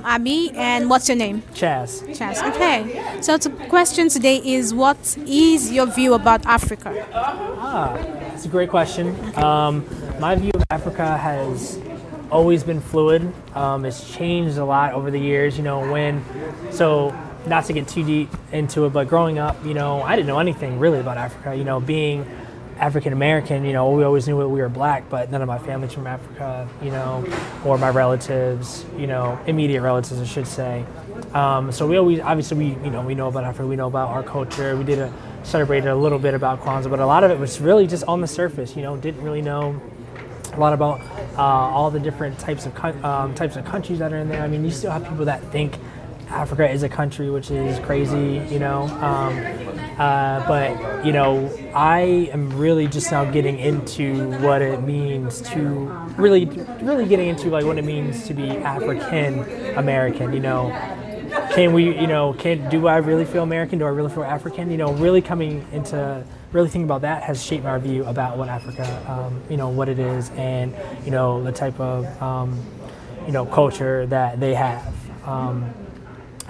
Abby, and what's your name? Chaz. Chas. Okay. So the question today is, what is your view about Africa? It's a great question. My view of Africa has always been fluid. It's changed a lot over the years. So not to get too deep into it, but growing up, I didn't know anything really about Africa. Being African American, we always knew that we were black, but none of my family's from Africa, or my relatives, immediate relatives, I should say. So we always, obviously, we know about Africa, we know about our culture. We celebrated a little bit about Kwanzaa, but a lot of it was really just on the surface. Didn't really know a lot about all the different types of countries that are in there. I mean, you still have people that think Africa is a country, which is crazy, but I am really just now getting into what it means to really getting into like what it means to be African American. Can we, do I really feel American? Do I really feel African? Really coming into really thinking about that has shaped my view about what Africa, what it is, and the type of culture that they have.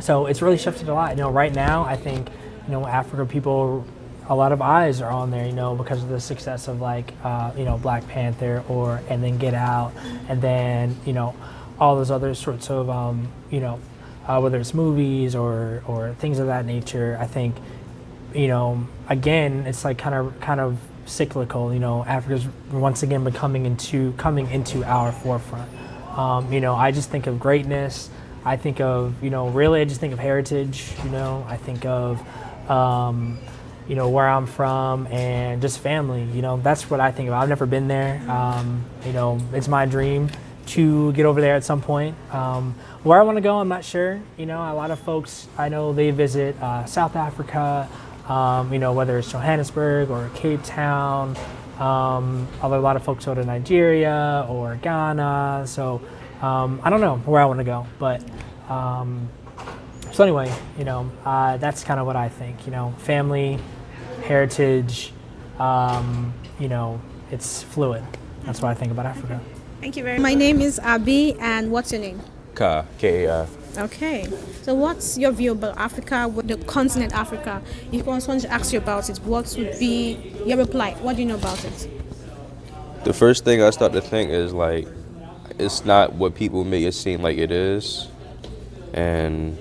So it's really shifted a lot. Right now I think Africa people, a lot of eyes are on there, because of the success of like Black Panther and then Get Out, and then all those other sorts of whether it's movies or things of that nature. I think again it's like kind of cyclical. Africa's once again coming into our forefront. I just think of greatness. I think of, really, I just think of heritage, I think of, where I'm from and just family, that's what I think of. I've never been there. It's my dream to get over there at some point. Where I want to go, I'm not sure. A lot of folks, I know they visit South Africa, whether it's Johannesburg or Cape Town. A lot of folks go to Nigeria or Ghana. So I don't know where I want to go, but so anyway, that's kind of what I think. Family, heritage, it's fluid. That's what I think about Africa. Thank you very much. My name is Abby, and what's your name? Ka, K-A-I. Okay. So what's your view about Africa, the continent Africa? If I was to ask you about it, what would be your reply? What do you know about it? The first thing I start to think is like, it's not what people make it seem like it is, and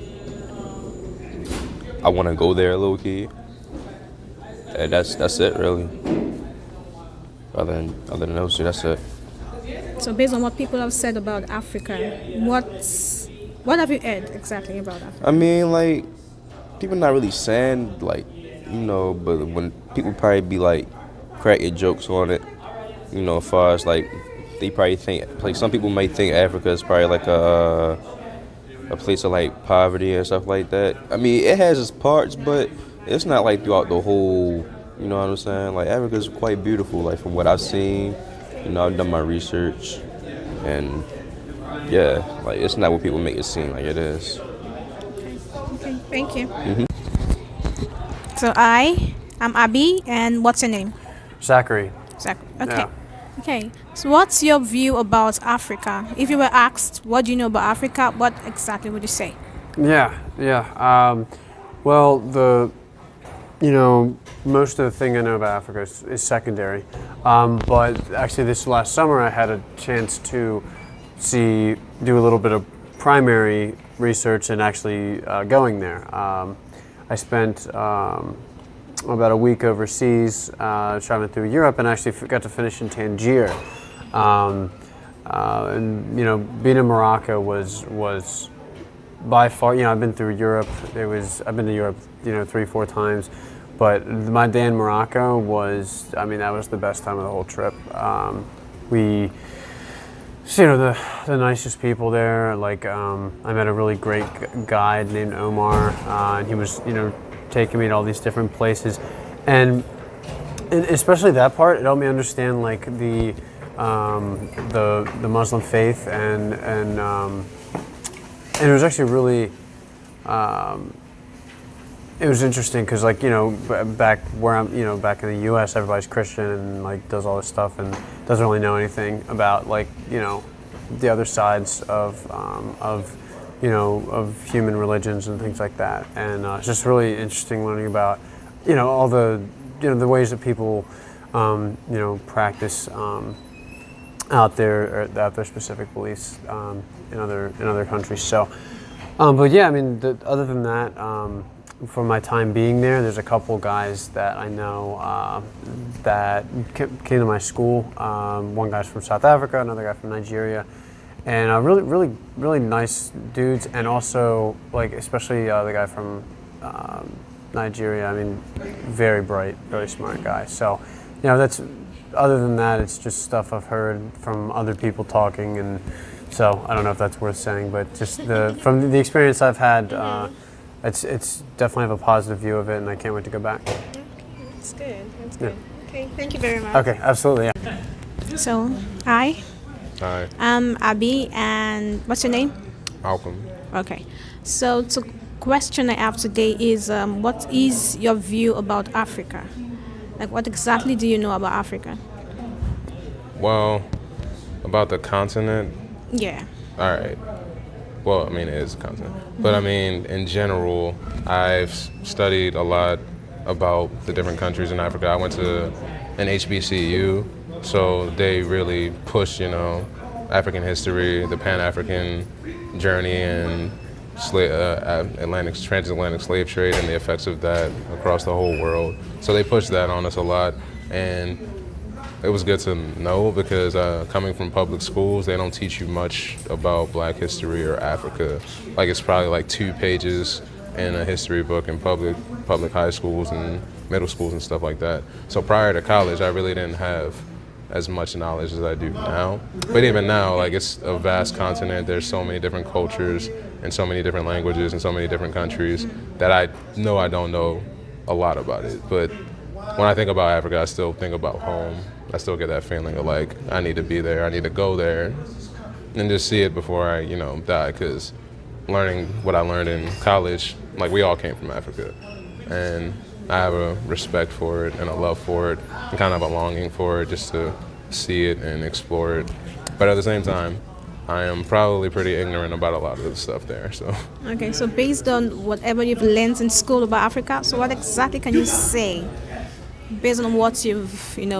I want to go there low key. And that's it really. Other than those two, that's it. So based on what people have said about Africa, what have you heard exactly about Africa? I mean, like, people not really saying like, but when people probably be like cracking jokes on it, as far as like, they probably think, like, some people might think Africa is probably like a place of like poverty and stuff like that. I mean, it has its parts, but it's not like throughout the whole, you know what I'm saying? Like, Africa is quite beautiful, like from what I've seen. I've done my research, and yeah, like, it's not what people make it seem like it is. Okay, thank you. So I'm Abby, and what's your name? Zachary. Zachary. Okay. Yeah. Okay. So what's your view about Africa? If you were asked, what do you know about Africa, what exactly would you say? Yeah. Well, most of the thing I know about Africa is secondary. But actually this last summer I had a chance to do a little bit of primary research and actually going there. I spent about a week overseas traveling through Europe, and actually got to finish in Tangier. And being in Morocco was by far, I've been through Europe. I've been to Europe 3-4 times, but my day in Morocco was, that was the best time of the whole trip. We the nicest people there. Like, I met a really great guide named Omar, and he was taking me to all these different places, and especially that part, it helped me understand like the Muslim faith, and it was actually really it was interesting because, like, back where I'm, back in the U.S., everybody's Christian and like does all this stuff and doesn't really know anything about, like, the other sides of of human religions and things like that. And it's just really interesting learning about, all the, the ways that people, practice out their specific beliefs in other countries. So, but yeah, I mean, other than that, from my time being there, there's a couple guys that I know that came to my school. One guy's from South Africa, another guy from Nigeria, and really nice dudes. And also, like, especially the guy from Nigeria. I mean, very bright, very smart guy. So, that's. Other than that, it's just stuff I've heard from other people talking, and so I don't know if that's worth saying, but just from the experience I've had, it's definitely have a positive view of it, and I can't wait to go back. Okay, that's good. That's good. Okay, thank you very much. Okay, absolutely. Yeah. So, hi, Hi, I'm Abby, and what's your name? Malcolm. Okay, so the question I have today is, what is your view about Africa? Like, what exactly do you know about Africa? Well, about the continent, Yeah. all right. Well, I mean, it is a continent. But I mean, in general, I've studied a lot about the different countries in Africa. I went to an HBCU, so they really push, African history, the Pan-African journey, and transatlantic slave trade and the effects of that across the whole world. So they pushed that on us a lot, and it was good to know because coming from public schools, they don't teach you much about Black history or Africa. Like, it's probably like 2 pages in a history book in public high schools and middle schools and stuff like that. So prior to college, I really didn't have as much knowledge as I do now. But even now, like, it's a vast continent. There's so many different cultures and so many different languages and so many different countries that I know I don't know a lot about it. But when I think about Africa, I still think about home. I still get that feeling of like, I need to be there, I need to go there and just see it before I, die. Because learning what I learned in college, like, we all came from Africa. And I have a respect for it and a love for it and kind of a longing for it just to see it and explore it. But at the same time, I am probably pretty ignorant about a lot of the stuff there. So. Okay, so based on whatever you've learned in school about Africa, so what exactly can you say based on what you've been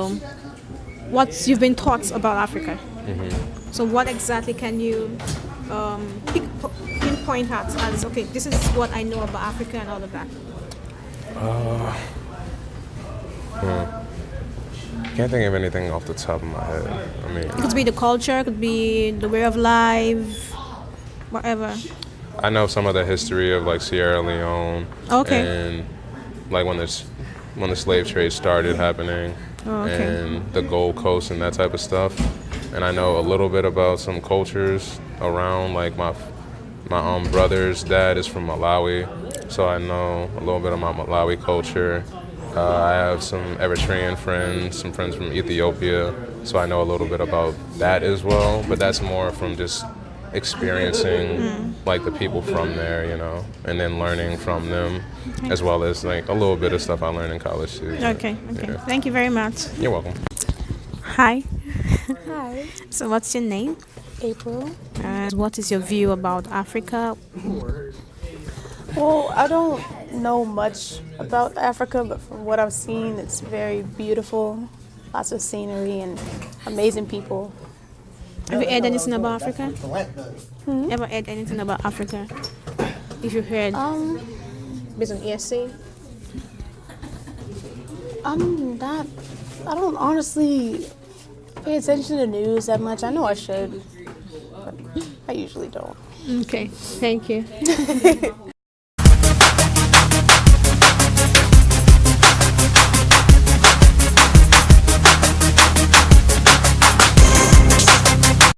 taught about Africa? Mm-hmm. So what exactly can you pinpoint at as, okay, this is what I know about Africa and all of that? Can't think of anything off the top of my head. I mean, It could be the culture, it could be the way of life, whatever. I know some of the history of like Sierra Leone, Okay. and like when the slave trade started happening, okay. and the Gold Coast and that type of stuff. And I know a little bit about some cultures around. Like my brother's dad is from Malawi, so I know a little bit about Malawi culture. I have some Eritrean friends, some friends from Ethiopia, so I know a little bit about that as well. But that's more from just experiencing like the people from there, and then learning from them, as well as like a little bit of stuff I learned in college too. Okay. Yeah. Thank you very much. You're welcome. Hi. Hi, So what's your name? April. And what is your view about Africa? Well, I don't know much about Africa, but from what I've seen, it's very beautiful. Lots of scenery and amazing people. Have you heard anything about Africa? Ever heard anything about Africa? If you heard, based on ESC? I don't honestly pay attention to news that much. I know I should, but I usually don't. Okay, thank you.